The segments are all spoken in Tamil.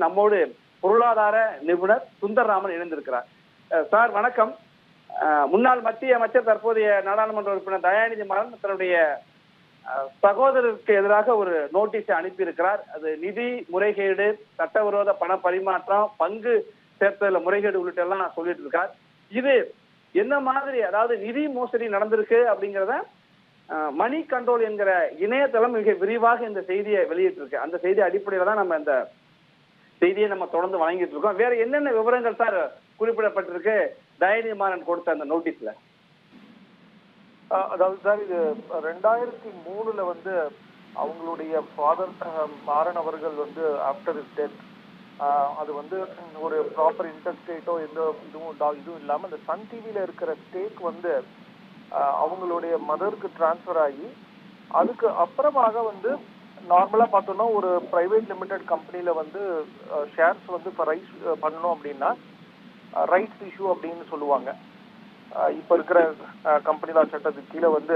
நம்மோடு பொருளாதார நிபுணர் சுந்தரராமன் இணைந்திருக்கிறார். சார் வணக்கம். முன்னாள் மத்திய அமைச்சர் தற்போதைய நாடாளுமன்ற உறுப்பினர் தயாநிதி மாறன் தன்னுடைய சகோதரருக்கு எதிராக ஒரு நோட்டீஸை அனுப்பியிருக்கிறார். அது நிதி முறைகேடு, சட்டவிரோத பண பரிமாற்றம், பங்கு சேர்த்தல முறைகேடு உள்ளிட்ட எல்லாம் சொல்லிட்டு இருக்கார். இது என்ன மாதிரி, அதாவது நிதி மோசடி நடந்திருக்கு அப்படிங்கிறத மணி கண்ட்ரோல் என்கிற இணையதளம் மிக விரிவாக இந்த செய்தியை வெளியிட்டிருக்கு. அந்த செய்தி அடிப்படையில தான் நம்ம இந்த செய்தியை நம்ம தொடர்ந்து வழங்கிட்டு இருக்கோம். வேற என்னென்ன விவரங்கள் சார் குறிப்பிடப்பட்டிருக்கு தயாநிதி மாறன் கொடுத்த அந்த நோட்டீஸ்ல? அதாவது சார், இது 2003 வந்து அவங்களுடைய ஃபாதர் மாறன் அவர்கள் வந்து ஆஃப்டர் இஸ் டெத் அது வந்து ஒரு ப்ராப்பர் இன்டர்ஸ்டேட்டோ எந்த இதுவும் இல்லாமல் அந்த சன் டிவியில இருக்கிற ஸ்டேக் வந்து அவங்களுடைய மதருக்கு டிரான்ஸ்ஃபர் ஆகி அதுக்கு அப்புறமாக வந்து நார்மலா பார்த்தோம்னா ஒரு பிரைவேட் லிமிடெட் கம்பெனில வந்து ஷேர்ஸ் வந்து இப்போ ரைஸ் பண்ணணும் அப்படின்னா ரைட்ஸ் இஷ்யூ அப்படின்னு சொல்லுவாங்க. இப்போ இருக்கிற கம்பெனி லா சட்டத்துக்கு கீழே வந்து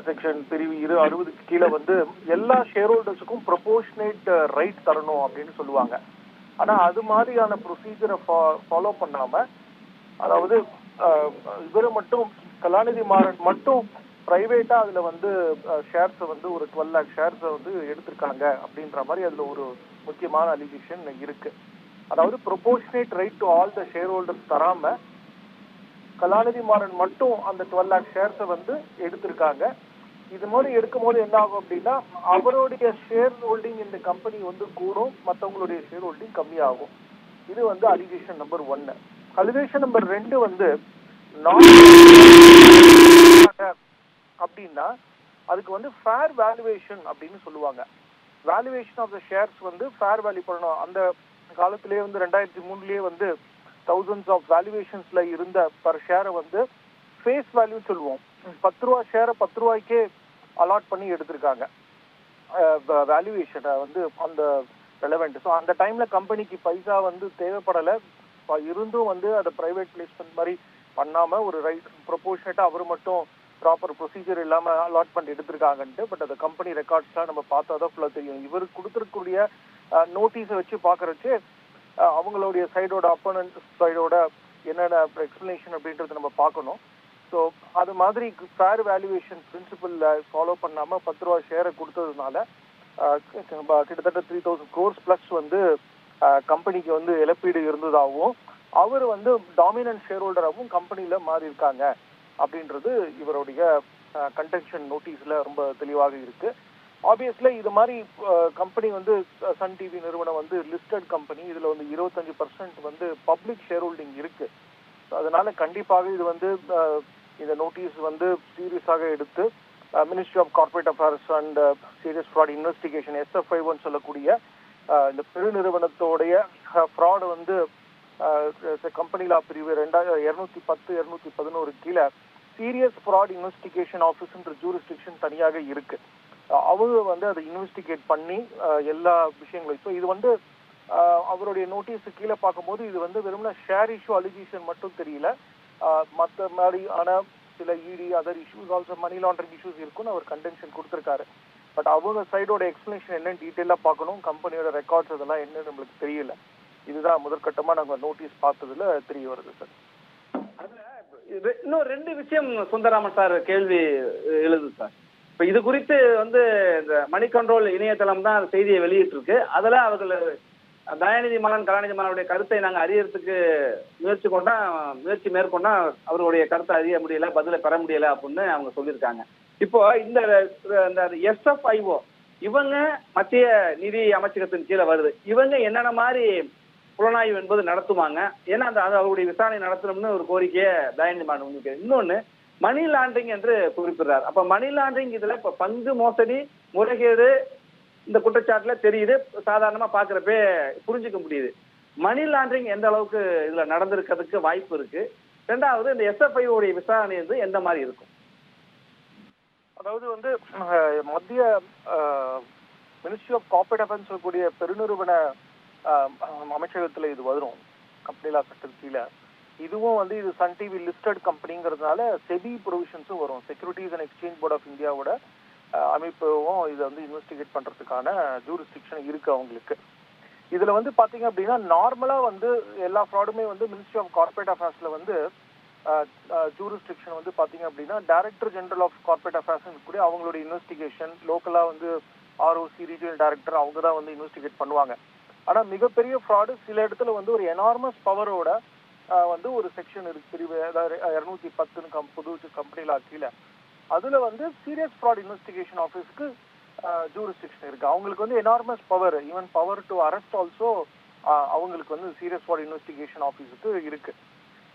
செக்ஷன் பிரிவு 60க்கு கீழே வந்து எல்லா ஷேர் ஹோல்டர்ஸுக்கும் ப்ரொபோர்ஷனேட் ரைட் தரணும் அப்படின்னு சொல்லுவாங்க. ஆனால் அது மாதிரியான ப்ரொசீஜரை ஃபாலோ பண்ணாம, அதாவது இவரு மட்டும் கலாநிதி மாறன் மட்டும் பிரைவேட்டா அதுல வந்து ஷேர்ஸ் வந்து ஒரு 12 lakh ஷேர்ஸை வந்து எடுத்திருக்காங்க அப்படின்ற மாதிரி அதுல ஒரு முக்கியமான அலிகேஷன் இருக்கு. அதாவது proportionate right to all the share holders தராம கலாநிதி மாறன் மட்டும் அந்த 12 lakh ஷேர்ஸை வந்து எடுத்திருக்காங்க. இது மாதிரி எடுக்கும் போது என்ன ஆகும் அப்படின்னா அவருடைய ஷேர் ஹோல்டிங் இந்த கம்பெனி வந்து கூடும், மற்றவங்களுடைய ஷேர் ஹோல்டிங் கம்மியாகும். இது வந்து அலிகேஷன் நம்பர் 1. அலிகேஷன் நம்பர் 2 வந்து அப்படின்னா அதுக்கு வந்து ஃபேர் வேல்யூவேஷன் அப்படின்னு சொல்லுவாங்க. வேல்யூவேஷன் ஆஃப் த ஷேர்ஸ் வந்து ஃபேர் வேல்யூ பண்ணணும். அந்த காலத்திலேயே வந்து 2003 வந்து தௌசண்ட்ஸ் ஆஃப் வேல்யூவேஷன்ஸ்ல இருந்த பர் ஷேரை வந்து ஃபேஸ் வேல்யூ சொல்லுவோம். 10 ரூபா ஷேரை 10 ரூபாய்க்கே அலாட் பண்ணி எடுத்திருக்காங்க வேல்யூவேஷனை வந்து அந்த ரெலவெண்ட். ஸோ அந்த டைம்ல கம்பெனிக்கு பைசா வந்து தேவைப்படலை, இருந்தும் வந்து அதை பிரைவேட் பிளேஸ்மெண்ட் மாதிரி பண்ணாம ஒரு ரைட் ப்ரொபோர்ஷனேட்டா அவர் மட்டும் ப்ராப்பர் ப்ரொசீஜர் இல்லாம அலாட்மெண்ட் எடுத்திருக்காங்கன்ட்டு. பட் அந்த கம்பெனி ரெக்கார்ட்ஸ்லாம் நம்ம பார்த்தாதான் ஃபுல்லா தெரியும். இவர் கொடுத்துருக்கூடிய நோட்டீஸை வச்சு பார்க்கறச்சு அவங்களுடைய சைடோட அப்போனன்ட் சைடோட என்னென்ன எக்ஸ்பிளனேஷன் அப்படின்றத நம்ம பார்க்கணும். ஸோ அது மாதிரி ஃபேர் வேல்யூவேஷன் பிரின்சிபல் ஃபாலோ பண்ணாம 10 ரூபா ஷேரை கொடுத்ததுனால கிட்டத்தட்ட 3000 crores பிளஸ் வந்து கம்பெனிக்கு வந்து இழப்பீடு இருந்ததாகவும் அவர் வந்து டாமினன்ட் ஷேர் ஹோல்டராகவும் கம்பெனியில மாறி இருக்காங்க அப்படின்றது இவருடைய கன்டென்ஷன் நோட்டீஸ்ல ரொம்ப தெளிவாக இருக்கு. ஆப்வியஸ்லி இது மாதிரி கம்பெனி வந்து சன் டிவி நிறுவனம் வந்து லிஸ்டட் கம்பெனி, இதுல வந்து 25% வந்து பப்ளிக் ஷேர் ஹோல்டிங் இருக்கு. அதனால கண்டிப்பாக இது வந்து இந்த நோட்டீஸ் வந்து சீரியஸாக எடுத்து ministry of corporate affairs and serious fraud investigation SFI1 சொல்லக்கூடிய இந்த பெருநிறுவனத்தோடைய ஃப்ராட் வந்து கம்பெனி லா பிரிவு 210 211 கீழே சீரியஸ் ஃப்ராட் இன்வெஸ்டிகேஷன் ஆஃபீஸ்ன்ற ஜூரிஸ்டிக்ஷன் தனியாக இருக்கு. அவங்க வந்து அதை இன்வெஸ்டிகேட் பண்ணி எல்லா விஷயங்களும். ஸோ இது வந்து அவருடைய நோட்டீஸ் கீழே பார்க்கும்போது இது வந்து வெறும்னா ஷேர் இஷ்யூ அலிகேஷன் மட்டும் தெரியல, மற்ற மாதிரி ஆன சில ED other issues also money laundering issues இருக்குன்னு அவர் கண்டென்ஷன் கொடுத்துருக்காரு. பட் அவங்க சைடோட எக்ஸ்பிளனேஷன் என்னன்னு டீட்டெயிலாக பார்க்கணும். கம்பெனியோட ரெக்கார்ட்ஸ் அதெல்லாம் என்னன்னு நம்மளுக்கு தெரியல. இதுதான் முதற்கட்டமா நாங்கள் நோட்டீஸ் பார்த்ததுல தெரிய வருது சார். அதுல இன்னும் 2 விஷயம் சுந்தரராமன் சார் கேள்வி எழுது சார். இப்ப இது குறித்து வந்து இந்த மணி கண்ட்ரோல் இணையதளம் தான் செய்தியை வெளியிட்டு இருக்கு. அதுல அவர்கள் தயாநிதி மாறன் கலாநிதி மாறனுடைய கருத்தை நாங்கள் அறியறதுக்கு முயற்சி மேற்கொண்டா அவருடைய கருத்தை அறிய முடியல, பதிலை பெற முடியல அப்படின்னு அவங்க சொல்லியிருக்காங்க. இப்போ இந்த SFIO இவங்க மத்திய நிதி அமைச்சகத்தின் கீழே வருது. இவங்க என்னென்ன மாதிரி புலனாய்வு என்பது நடத்துவாங்க? ஏன்னா அந்த அவருடைய விசாரணை நடத்தணும்னு ஒரு கோரிக்கையை தயாநிதி மாறன் முன்வைக்கிறார். இன்னொன்னு மணி லாண்டரிங் என்று குறிப்பிடுறார். அப்ப மணி லாண்டரிங் இதுல இப்ப பங்கு மோசடி முறைகேடு இந்த குற்றச்சாட்டுல தெரியுது, சாதாரணமா பாக்குறப்பே புரிஞ்சுக்க முடியுது. மணி லாண்டரிங் எந்த அளவுக்கு இதுல நடந்திருக்கிறதுக்கு வாய்ப்பு இருக்கு? 2வது இந்த SFI உடைய விசாரணை வந்து எந்த மாதிரி இருக்கும்? அதாவது வந்து மத்திய மினிஸ்ட்ரி ஆஃப் கார்பரேட் அஃபேர்ஸ் சொல்லக்கூடிய பெருநிறுவன அமைச்சகத்துல இது வரும் கம்பெனி லா சட்டத்தின் கீழே. இதுவும் வந்து இது சன் டிவி லிஸ்டட் கம்பெனிங்கிறதுனால செபி ப்ரொவிஷன்ஸும் வரும். Securities and exchange board of இந்தியாவோட அமைப்பும் இதை வந்து இன்வெஸ்டிகேட் பண்றதுக்கான ஜூரிஸ்டிக்ஷன் இருக்கு அவங்களுக்கு. இதுல வந்து பாத்தீங்க அப்படின்னா நார்மலா வந்து எல்லா ஃப்ராடுமே வந்து மினிஸ்ட்ரி ஆஃப் கார்பரேட் அஃபேர்ஸ்ல வந்து ஜூரிஸ்டிக்ஷன் வந்து பாத்தீங்க அப்படின்னா director general of corporate affairs கூட அவங்களுடைய இன்வெஸ்டிகேஷன் லோக்கலா வந்து ஆர்ஓசி ரீஜனல் டைரக்டர் அவங்க தான் வந்து இன்வெஸ்டிகேட் பண்ணுவாங்க. ஆனா மிகப்பெரிய ஃப்ராடு சில இடத்துல வந்து ஒரு எனார்மஸ் பவரோட வந்து ஒரு செக்ஷன் இருக்கு, பிரிவு 210 புது கம்பெனில கீழே. அதுல வந்து சீரியஸ் ஃப்ராட் இன்வெஸ்டிகேஷன் ஆஃபீஸ்க்கு ஜூரிஸ்டிக்ஷன் இருக்கு. அவங்களுக்கு வந்து enormous power, even power to arrest also அவங்களுக்கு வந்து சீரியஸ் ஃப்ராட் இன்வெஸ்டிகேஷன் ஆஃபீஸுக்கு இருக்கு.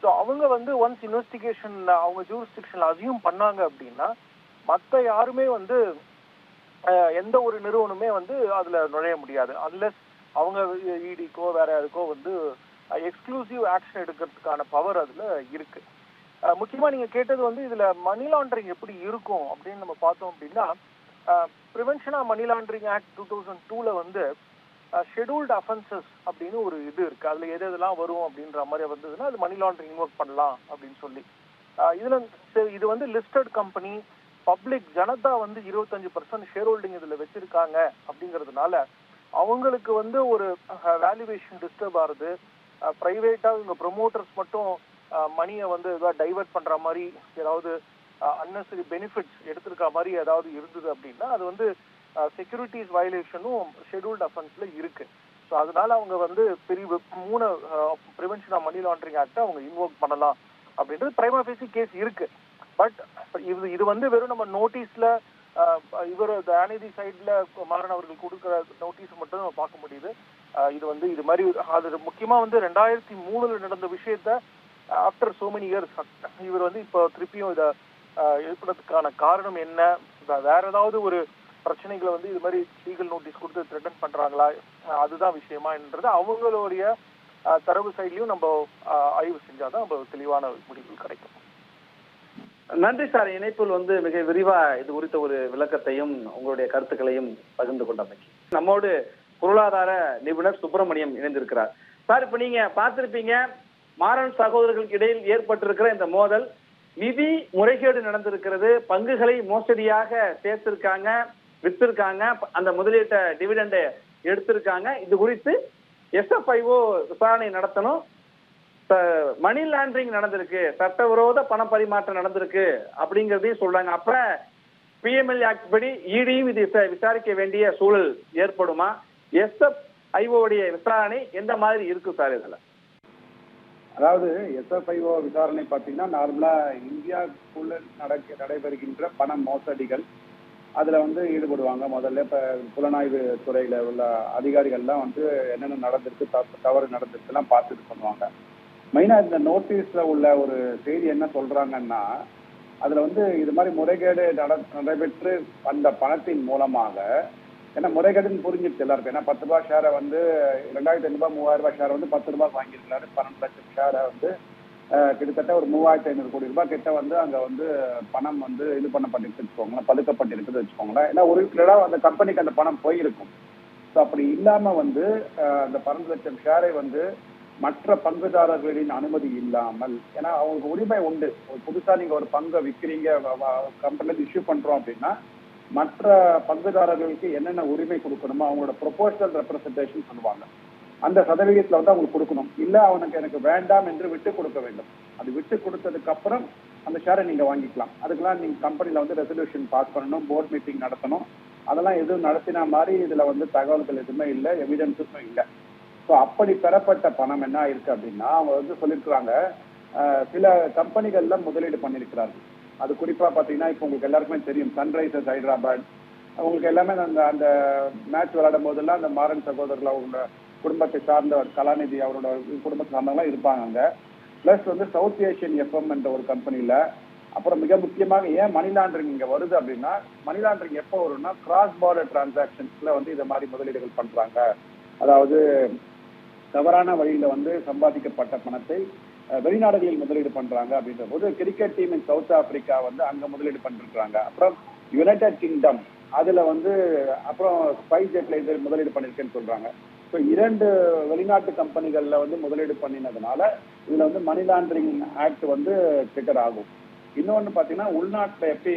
ஸோ அவங்க வந்து ஒன்ஸ் இன்வெஸ்டிகேஷன் அவங்க ஜூரிஸ்டிக்ஷன்ல அசியூம் பண்ணாங்க அப்படின்னா மற்ற யாருமே வந்து எந்த ஒரு நிறுவனமே வந்து அதுல நுழைய முடியாது அன்லெஸ் அவங்க இடிக்கோ வேற யாருக்கோ வந்து எக்ஸ்க்ளூசிவ் ஆக்ஷன் எடுக்கிறதுக்கான பவர் அதுல இருக்கு. முக்கியமா நீங்க கேட்டது வந்து இதுல மணி லாண்டரிங் எப்படி இருக்கும் அப்படின்னு நம்ம பார்த்தோம் அப்படின்னா prevention of money laundering act 2002ல வந்து ஷெட்யூல்டு அஃபென்சஸ் அப்படின்னு ஒரு இது இருக்கு. அதுல எது எதெல்லாம் வரும் அப்படின்ற மாதிரி வந்ததுன்னா அது மணி லாண்டரிங் இன்வோக் பண்ணலாம் அப்படின்னு சொல்லி இதுல இது வந்து லிஸ்டட் கம்பெனி பப்ளிக் ஜனதா வந்து 25% ஷேர் ஹோல்டிங் இதுல வச்சிருக்காங்க அப்படிங்கிறதுனால அவங்களுக்கு வந்து ஒரு வேல்யூவேஷன் டிஸ்டர்ப் ஆகுது. பிரைவேட்டா இவங்க ப்ரொமோட்டர்ஸ் மட்டும் மணியை வந்து ஏதாவது டைவர்ட் பண்ற மாதிரி ஏதாவது அன்னெசரி பெனிஃபிட்ஸ் எடுத்திருக்க மாதிரி ஏதாவது இருந்தது அப்படின்னா அது வந்து செக்யூரிட்டிஸ் வயலேஷனும் ஷெட்யூல்டு அஃபென்ஸ்ல இருக்கு. ஸோ அதனால அவங்க வந்து பிரிவு 3 ப்ரிவென்ஷன் ஆஃப் மணி லாண்டரிங் ஆக்டை அவங்க இன்வோக் பண்ணலாம் அப்படின்றது பிரைமா ஃபேசி கேஸ் இருக்கு. பட் இது வந்து வெறும் நம்ம நோட்டீஸ்ல இவர் தயாநிதி சைட்ல மாறன் அவர்கள் கொடுக்குற நோட்டீஸ் மட்டும் நம்ம பார்க்க முடியுது. இது வந்து இது மாதிரி அது முக்கியமா வந்து 2003ல நடந்த விஷயத்த ஆஃப்டர் சோ மெனி இயர்ஸ் இவர் வந்து இப்போ திருப்பியும் இதை எழுப்புறதுக்கான காரணம் என்ன, வேற ஏதாவது ஒரு பிரச்சனைகளை வந்து இது மாதிரி லீகல் நோட்டீஸ் கொடுத்து த்ரெட்டன் பண்றாங்களா, அதுதான் விஷயமான்றது அவங்களுடைய தரவு சைட்லயும் நம்ம ஆய்வு செஞ்சாதான் நம்ம தெளிவான முடிவுகள் கிடைக்கும். நன்றி சார். இணைப்பில் வந்து மிக விரிவா இது குறித்த ஒரு விளக்கத்தையும் உங்களுடைய கருத்துக்களையும் பகிர்ந்து கொண்டமைக்கு. நம்மோடு பொருளாதார நிபுணர் சுப்பிரமணியம் இணைந்திருக்கிறார். சார், இப்ப நீங்க பார்த்திருப்பீங்க, மாறன் சகோதரர்களுக்கு இடையில் ஏற்பட்டிருக்கிற இந்த மோதல் நிதி முறைகேடு நடந்திருக்கிறது, பங்குகளை மோசடியாக சேர்த்திருக்காங்க, வித்திருக்காங்க, அந்த முதலீட்ட டிவிடெண்டை எடுத்திருக்காங்க. இது குறித்து SFIO விசாரணை நடத்தணும், மணி லாண்டரிங் நடந்திருக்கு, சட்டவிரோத பண பரிமாற்றம் நடந்திருக்கு அப்படிங்கறதையும் சொல்றாங்க. அப்ப PML ஆக்ட் படி இடியும் இது விசாரிக்க வேண்டிய சூழல் ஏற்படுமா? SFIO விசாரணை எந்த மாதிரி இருக்கு சார் இதுல? அதாவது SFIO விசாரணை பார்த்தீங்கன்னா நார்மலா இந்தியாவுக்குள்ள நடைபெறுகின்ற பண மோசடிகள் அதுல வந்து ஈடுபடுவாங்க. முதல்ல இப்ப புலனாய்வு துறையில உள்ள அதிகாரிகள்லாம் வந்து என்னென்ன நடந்திருக்கு, தவறு நடந்திருக்கு எல்லாம் பார்த்துட்டு பண்ணுவாங்க. மெயினா இந்த நோட்டீஸ்ல உள்ள ஒரு செய்தி என்ன சொல்றாங்கன்னா, அதுல வந்து இது மாதிரி முறைகேடு நடைபெற்று வந்த பணத்தின் மூலமாக, ஏன்னா முறைகேடுன்னு புரிஞ்சிருச்சு எல்லாருக்கும். ஏன்னா 10 ரூபாய் ஷேரை வந்து 2500 ரூபாய் 3000 ரூபாய் ஷேரை வந்து 10 ரூபாய் வாங்கியிருக்காரு. 12 லட்சம் ஷேரை வந்து கிட்டத்தட்ட ஒரு 3500 கோடி ரூபாய் கிட்ட வந்து அங்க வந்து பணம் வந்து இது பண்ணப்பட்டிருக்கு வச்சுக்கோங்களேன், பதுக்கப்பட்டிருக்குது வச்சுக்கோங்களேன். ஏன்னா ஒரு அந்த கம்பெனிக்கு அந்த பணம் போயிருக்கும். ஸோ அப்படி இல்லாம வந்து அந்த 12 லட்சம் ஷேரை வந்து மற்ற பங்குதாரர்களின் அனுமதி இல்லாமல், ஏன்னா அவங்களுக்கு உரிமை உண்டு. புதுசா நீங்க ஒரு பங்கை விற்கிறீங்க, கம்பெனில இஷ்யூ பண்றோம் அப்படின்னா மற்ற பங்குதாரர்களுக்கு என்னென்ன உரிமை கொடுக்கணுமோ அவங்களோட ப்ரொபோஷனல் ரெப்ரசன்டேஷன் சொல்லுவாங்க, அந்த சதவீதத்துல வந்து அவங்களுக்கு கொடுக்கணும். இல்ல அவனுக்கு எனக்கு வேண்டாம் என்று விட்டு கொடுக்க வேண்டும். அது விட்டு கொடுத்ததுக்கு அப்புறம் அந்த ஷேரை நீங்க வாங்கிக்கலாம். அதுக்கெல்லாம் நீங்க கம்பெனில வந்து ரெசல்யூஷன் பாஸ் பண்ணணும், போர்ட் மீட்டிங் நடத்தணும். அதெல்லாம் எதுவும் நடத்தின மாதிரி இதுல வந்து தகவல்கள் எதுவுமே இல்லை, எவிடன்ஸும் இல்லை. ஸோ அப்படி பெறப்பட்ட பணம் என்ன ஆயிருக்கு அப்படின்னா, அவங்க வந்து சொல்லியிருக்கிறாங்க சில கம்பெனிகள்ல முதலீடு பண்ணியிருக்கிறார்கள். அது குறிப்பா பாத்தீங்கன்னா இப்போ உங்களுக்கு எல்லாருக்குமே தெரியும், சன்ரைசர்ஸ் ஹைதராபாத். உங்களுக்கு எல்லாமே அந்த மேட்ச் விளையாடும் போதெல்லாம் அந்த மாறன் சகோதரர்கள் அவங்களோட குடும்பத்தை சார்ந்த கலாநிதி அவரோட குடும்பத்தை சார்ந்தவங்களாம் இருப்பாங்க அங்க. பிளஸ் வந்து சவுத் ஏஷியன் FM என்ற ஒரு கம்பெனில. அப்புறம் மிக முக்கியமாக ஏன் மணி லாண்டரிங் இங்க வருது அப்படின்னா, மணி லாண்டரிங் எப்போ வரும்னா கிராஸ் பார்டர் டிரான்சாக்ஷன்ஸ்ல வந்து இதை மாதிரி முதலீடுகள் பண்றாங்க. அதாவது தவறான வழியில வந்து சம்பாதிக்கப்பட்ட பணத்தை வெளிநாடுகளில் முதலீடு பண்றாங்க அப்படின்ற போது, cricket team in South Africa வந்து அங்க முதலீடு பண்ணிருக்காங்க. அப்புறம் யுனைடெட் கிங்டம் அதுல வந்து அப்புறம் ஸ்பைஸ் ஜெட்ல முதலீடு பண்ணிருக்கேன்னு சொல்றாங்க. ஸோ 2 வெளிநாட்டு கம்பெனிகள்ல வந்து முதலீடு பண்ணினதுனால இதுல வந்து மணி லாண்டரிங் ஆக்ட் வந்து ட்ரிகர் ஆகும். இன்னொன்னு பாத்தீங்கன்னா, உள்நாட்டுல எப்படி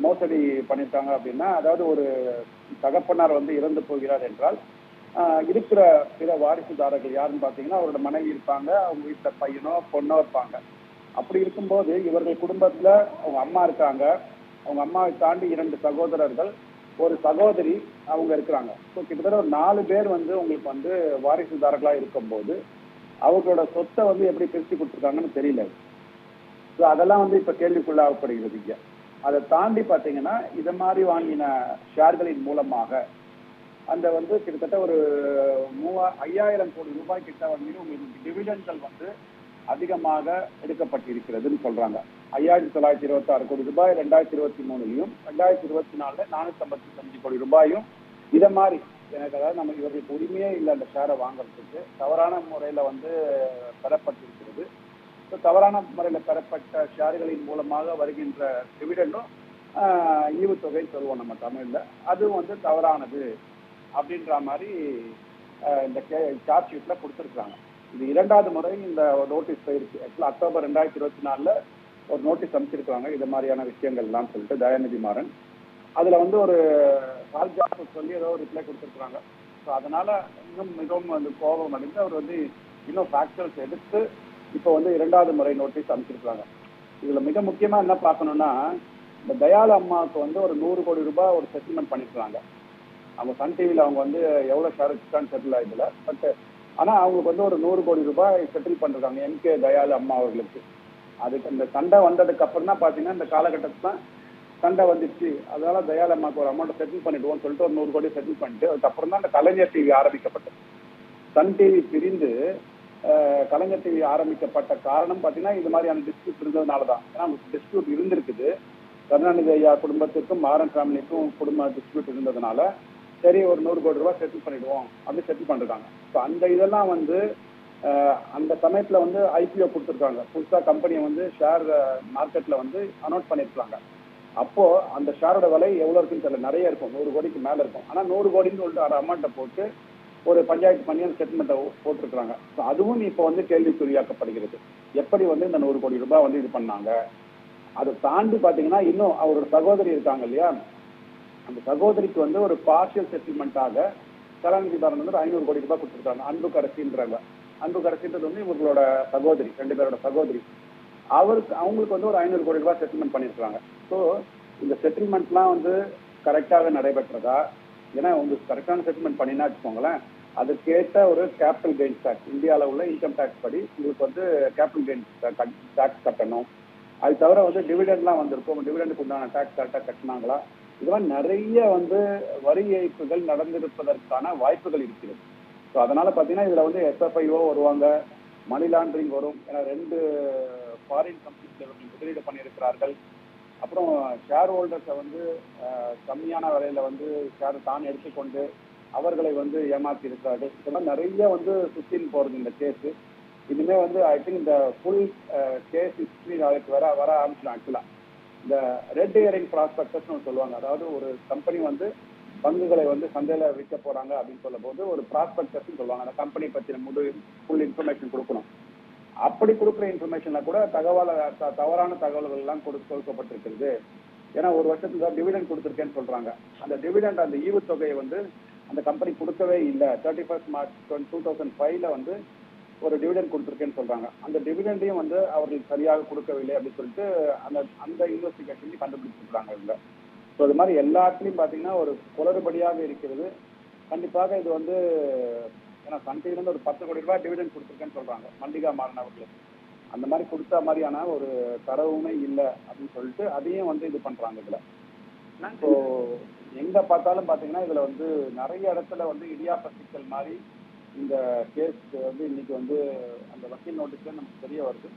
மோசடி பண்ணிருக்காங்க அப்படின்னா, அதாவது ஒரு தகப்பனார் வந்து இறந்து போகிறார் என்றால் இருக்கிற பிற வாரிசுதாரர்கள் யாருன்னு பார்த்தீங்கன்னா அவரோட மனைவி இருப்பாங்க, அவங்க வீட்டில் பையனோ பொண்ணோ இருப்பாங்க. அப்படி இருக்கும்போது இவர்கள் குடும்பத்துல அவங்க அம்மா இருக்காங்க, அவங்க அம்மாவை தாண்டி 2 சகோதரர்கள், ஒரு சகோதரி அவங்க இருக்கிறாங்க. ஸோ கிட்டத்தட்ட ஒரு 4 பேர் வந்து உங்களுக்கு வந்து வாரிசுதாரர்களா இருக்கும்போது அவங்களோட சொத்தை வந்து எப்படி பிரித்து கொடுத்துருக்காங்கன்னு தெரியல. ஸோ அதெல்லாம் வந்து இப்ப கேள்விக்குள்ளாகப்படுகிறது. இங்க அதை தாண்டி பாத்தீங்கன்னா இதை மாதிரி வாங்கின ஷேர்களின் மூலமாக அந்த வந்து கிட்டத்தட்ட ஒரு 5000 கோடி ரூபாய் கிட்ட வந்து உங்களுக்கு டிவிடெண்ட்கள் வந்து அதிகமாக எடுக்கப்பட்டிருக்கிறதுன்னு சொல்றாங்க. 5926 கோடி ரூபாய் 2023லையும் 2024 455 கோடி ரூபாயும் இதை மாதிரி எனக்கு, அதாவது நம்ம இவர்களுக்கு உரிமையே இல்லை அந்த ஷேரை வாங்குறதுக்கு, தவறான முறையில வந்து பெறப்பட்டிருக்கிறது. தவறான முறையில் பெறப்பட்ட ஷேர்களின் மூலமாக வருகின்ற டிவிடெண்டும் ஈவுத்தொகைன்னு சொல்லுவோம் நம்ம தமிழ்ல, அதுவும் வந்து தவறானது அப்படின்ற மாதிரி இந்த சார்ஜ் ஷீட்ல கொடுத்துருக்காங்க. இது 2வது முறை இந்த நோட்டீஸ் போயிருக்கு. ஆக்சுவலா அக்டோபர் 2024 ஒரு நோட்டீஸ் அனுப்பிச்சிருக்காங்க இது மாதிரியான விஷயங்கள்லாம் சொல்லிட்டு தயாநிதி மாறன். அதுல வந்து ஒரு சால்ஜாப் சொல்லி ஏதோ ஒரு ரிப்ளை கொடுத்துருக்காங்க. ஸோ அதனால இன்னும் மிகவும் வந்து கோபம் அடைந்து அவர் வந்து இன்னும் ஃபேக்சுவல்ஸ் எடுத்து இப்போ வந்து 2வது முறை நோட்டீஸ் அனுப்பிச்சிருக்காங்க. இதுல மிக முக்கியமா என்ன பார்க்கணும்னா, இந்த தயாளு அம்மாவுக்கு வந்து ஒரு 100 கோடி ரூபாய் ஒரு செட்டில்மெண்ட் பண்ணிருக்காங்க. அவங்க சன் டிவில அவங்க வந்து எவ்வளவு ஷேர் வச்சுட்டான்னு தெரியல இதுல, பட் ஆனா அவங்களுக்கு வந்து ஒரு 100 கோடி ரூபாய் செட்டில் பண்ணிருக்காங்க எம்கே தயாளு அம்மா அவர்களுக்கு. அதுக்கு இந்த சண்டை வந்ததுக்கு அப்புறம் தான் பாத்தீங்கன்னா இந்த காலகட்டத்துல சண்டை வந்துச்சு, அதனால தயாளு அம்மாவுக்கு ஒரு அமௌண்ட் செட்டில் பண்ணிடுவோம்னு சொல்லிட்டு ஒரு 100 கோடி செட்டில் பண்ணிட்டு அதுக்கப்புறம் தான் இந்த கலைஞர் டிவி ஆரம்பிக்கப்பட்டது. சன் டிவி பிரிந்து கலைஞர் டிவி ஆரம்பிக்கப்பட்ட காரணம் பாத்தீங்கன்னா இது மாதிரியான டிஸ்பியூட் இருந்ததுனாலதான். ஏன்னா டிஸ்பியூட் இருந்திருக்குது, கருணாநிதி ஐயா குடும்பத்திற்கும் மாறன் ஃபேமிலிக்கும் குடும்ப டிஸ்பியூட் இருந்ததுனால சரி ஒரு 100 கோடி ரூபாய் செட்டில் பண்ணிடுவோம் அப்படின்னு செட்டில் பண்ணிருக்காங்க. ஸோ அந்த இதெல்லாம் வந்து அந்த சமயத்துல வந்து ஐபிஓ கொடுத்துருக்காங்க, புதுசா கம்பெனியை வந்து ஷேர் மார்க்கெட்ல வந்து அனௌன்ஸ் பண்ணிருக்காங்க. அப்போ அந்த ஷேரோட விலை எவ்வளவு இருக்குன்னு தெரியல, நிறைய இருக்கும், 100 கோடிக்கு மேல இருக்கும். ஆனா 100 கோடின்னு சொல்லிட்டு ஒரு அமௌண்ட்டை போட்டு ஒரு பஞ்சாயத்து பண்ணி அந்த செட்டில்மெண்ட்டை போட்டிருக்காங்க. ஸோ அதுவும் இப்போ வந்து கேள்விக்குறியாக்கப்படுகிறது. எப்படி வந்து இந்த 100 கோடி ரூபாய் வந்து இது பண்ணாங்க. அதை தாண்டி பாத்தீங்கன்னா இன்னும் அவரோட சகோதரி இருக்காங்க இல்லையா, அந்த சகோதரிக்கு வந்து ஒரு பார்ஷியல் செட்டில்மெண்ட்டாக கலாநிதி மாறன் வந்து 500 கோடி ரூபாய் கொடுத்துருக்காங்க. அன்புக்கரசின்றாங்க. அன்புக்கரசின்றது வந்து இவர்களோட சகோதரி, 2 பேரோட சகோதரி. அவங்களுக்கு வந்து ஒரு 500 கோடி ரூபாய் செட்டில்மெண்ட் பண்ணியிருக்காங்க. ஸோ இந்த செட்டில்மெண்ட்லாம் வந்து கரெக்டாக நடைபெற்றதா? ஏன்னா உங்களுக்கு கரெக்டான செட்டில்மெண்ட் பண்ணினா வச்சுக்கோங்களேன், அதுக்கேற்ற ஒரு கேபிட்டல் கெயின்ஸ் டேக்ஸ், இந்தியாவில் உள்ள இன்கம் டேக்ஸ் படி உங்களுக்கு வந்து கேபிட்டல் கெயின்ஸ் டேக்ஸ் கட்டணும். அது தவிர வந்து டிவிடெண்ட்லாம் வந்திருக்கும், டிவிடெண்டுக்கு உண்டான டேக்ஸ் கரெக்டாக கட்டினாங்களா, இதெல்லாம் நிறைய வந்து வரி ஏய்ப்புகள் நடந்திருப்பதற்கான வாய்ப்புகள் இருக்கிறது. ஸோ அதனால பார்த்தீங்கன்னா இதுல வந்து SFIO வருவாங்க, மணி லாண்டரிங் வரும். ஏன்னா 2 ஃபாரின் கம்பெனிஸ்ல இவர்கள் முதலீடு பண்ணியிருக்கிறார்கள். அப்புறம் ஷேர் ஹோல்டர்ஸை வந்து கம்மியான விலையில வந்து ஷேர் தான் எடுத்துக்கொண்டு அவர்களை வந்து ஏமாற்றி இருக்கிறார்கள். இதெல்லாம் நிறைய வந்து சுத்தின்னு போறது இந்த கேஸ். இனிமே வந்து ஐ திங்க் இந்த ஃபுல் கேஸ் ஹிஸ்டரி நாளைக்கு வர ஆரம்பிச்சிடும். ஆக்சுவலா இந்த ரெட் ஹியரிங் ப்ராஸ்பெக்டஸ்னு சொல்லுவாங்க. அதாவது ஒரு கம்பெனி வந்து பங்குகளை வந்து சந்தையில விற்க போறாங்க அப்படின்னு சொல்லும் போது ஒரு ப்ராஸ்பெக்டஸ் சொல்லுவாங்க. அந்த கம்பெனி பற்றின ஃபுல் இன்ஃபர்மேஷன் கொடுக்கணும். அப்படி கொடுக்குற இன்ஃபர்மேஷன்ல கூட தவறான தகவல்கள் எல்லாம் கொடுக்கப்பட்டிருக்கிறது. ஏன்னா ஒரு வருஷத்துக்கு தான் டிவிடெண்ட் கொடுத்துருக்கேன்னு சொல்றாங்க. அந்த டிவிடெண்ட் அந்த ஈவுத்தொகையை வந்து அந்த கம்பெனி கொடுக்கவே இல்லை. 31 மார்ச் 2005 வந்து ஒரு டிவிடெண்ட் கொடுத்துருக்கேன்னு சொல்றாங்க. அந்த டிவிடெண்டையும் வந்து அவர்கள் சரியாக கொடுக்கவில்லை அப்படின்னு சொல்லிட்டு அந்த இன்வெஸ்டிகேஷன் கண்டுபிடிச்சிருக்காங்க இவங்க. ஸோ அது மாதிரி எல்லாத்துலயும் பாத்தீங்கன்னா ஒரு குளறுபடியாக இருக்கிறது. கண்டிப்பாக இது வந்து ஏன்னா சன் டிவில இருந்து ஒரு 10 கோடி ரூபாய் டிவிடெண்ட் கொடுத்துருக்கேன்னு சொல்றாங்க மல்லிகா மாறன் அவர்களுக்கு. அந்த மாதிரி கொடுத்த மாதிரியான ஒரு தரவுமே இல்லை அப்படின்னு சொல்லிட்டு அதையும் வந்து இது பண்றாங்க இதுல. ஸோ எங்க பார்த்தாலும் பாத்தீங்கன்னா இதுல வந்து நிறைய இடத்துல வந்து இடியாப்ப சிக்கல் மாதிரி இந்த கேஸ் வந்து இன்னைக்கு வந்து அந்த வக்கீல் நோட்டீஸ்ல நமக்கு தெரிய வருது.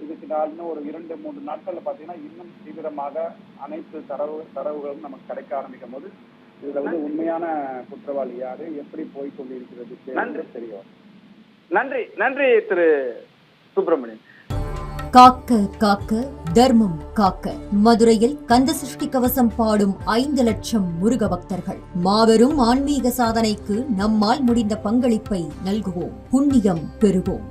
இதுக்கு இன்னும் ஒரு 2-3 நாட்கள்ல பாத்தீங்கன்னா இன்னும் தீவிரமாக அனைத்து தரவுகளும் நமக்கு கிடைக்க ஆரம்பிக்கும் போது இதுல வந்து உண்மையான குற்றவாளி யாரு, எப்படி போய் கொண்டிருக்கிறது தெரிய வரும். நன்றி திரு சுப்பிரமணியன். காக்க காக்க தர்மம் காக்க மதுரையில் கந்த சஷ்டி கவசம் பாடும் 5 லட்சம் முருக பக்தர்கள். மாபெரும் ஆன்மீக சாதனைக்கு நம்மால் முடிந்த பங்களிப்பை நல்குவோம், புண்ணியம் பெறுவோம்.